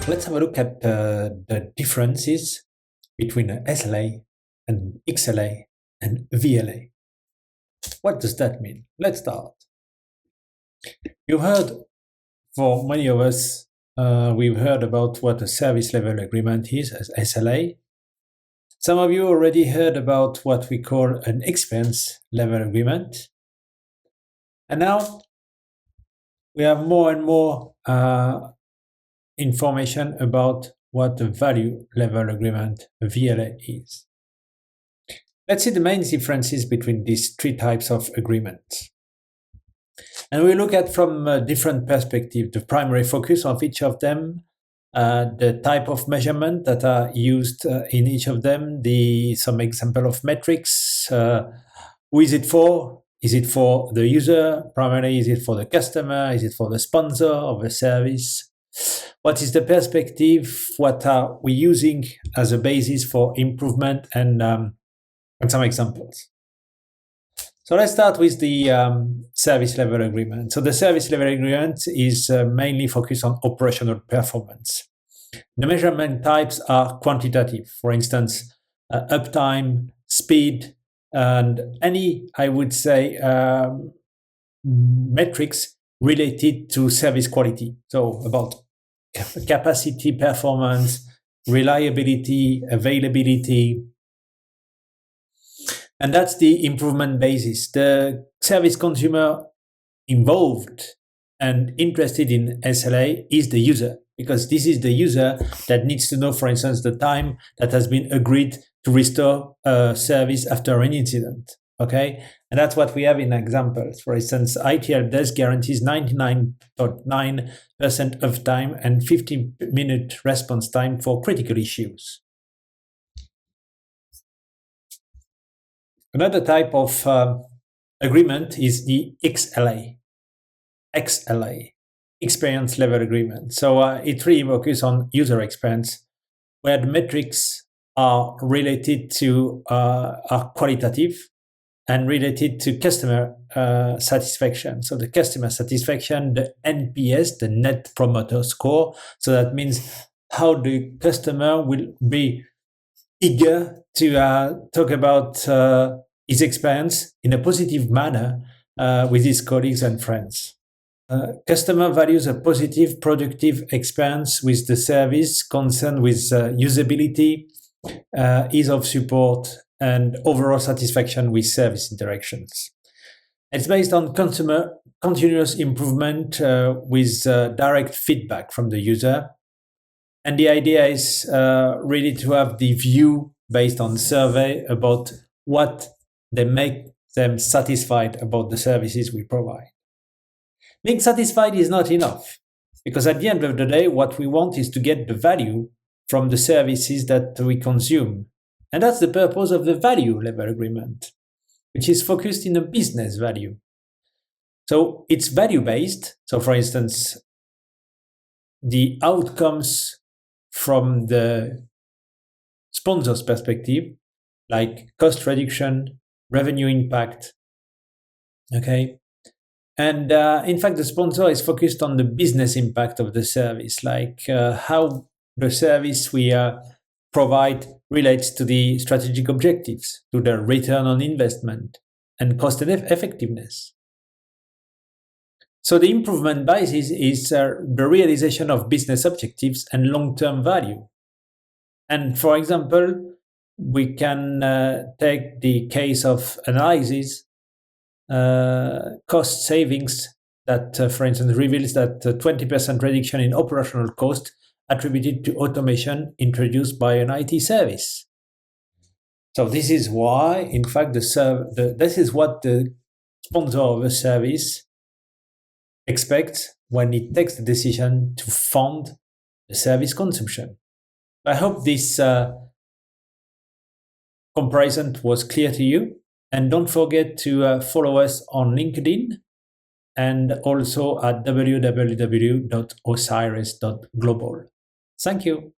let's have a look at the differences between SLA and XLA and VLA. What does that mean? Let's start. You heard, for many of us, we've heard about what a service level agreement is as SLA. Some of you already heard about what we call an experience level agreement. And now we have more and more information about what the value level agreement, VLA, is. Let's see the main differences between these three types of agreements. And we look at from a different perspective, the primary focus of each of them, the type of measurement that are used in each of them, some example of metrics, who is it for? Is it for the user? Primarily, is it for the customer? Is it for the sponsor of a service? What is the perspective? What are we using as a basis for improvement? And some examples. So let's start with the service level agreement. So the service level agreement is mainly focused on operational performance. The measurement types are quantitative. For instance, uptime, speed, and any, I would say, metrics related to service quality. So about capacity, performance, reliability, availability. And that's the improvement basis. The service consumer involved and interested in SLA is the user, because this is the user that needs to know, for instance, the time that has been agreed to restore a service after an incident. Okay, and that's what we have in examples. For instance, IT help desk guarantees 99.9% uptime and 15-minute response time for critical issues. Another type of agreement is the XLA, experience level agreement. So it really focuses on user experience, where the metrics are related to are qualitative and related to customer satisfaction. So the customer satisfaction, the NPS, the Net Promoter Score. So that means how the customer will be eager to talk about his experience in a positive manner with his colleagues and friends. Customer values a positive, productive experience with the service, concerned with usability, ease of support, and overall satisfaction with service interactions. It's based on consumer continuous improvement with direct feedback from the user. And the idea is really to have the view based on survey about what they make them satisfied about the services we provide. Being satisfied is not enough, because at the end of the day, what we want is to get the value from the services that we consume. And that's the purpose of the value level agreement, which is focused in a business value. So it's value-based. So for instance, the outcomes from the sponsor's perspective, like cost reduction, revenue impact, okay? And in fact, the sponsor is focused on the business impact of the service, like how the service we provide relates to the strategic objectives, to the return on investment, and cost effectiveness. So the improvement basis is the realization of business objectives and long-term value. And for example, we can take the case of analysis, cost savings that, for instance, reveals that 20% reduction in operational cost attributed to automation introduced by an IT service. So this is why, in fact, this is what the sponsor of a service expects when it takes the decision to fund the service consumption. I hope this comparison was clear to you. And don't forget to follow us on LinkedIn and also at www.osiris.global. Thank you.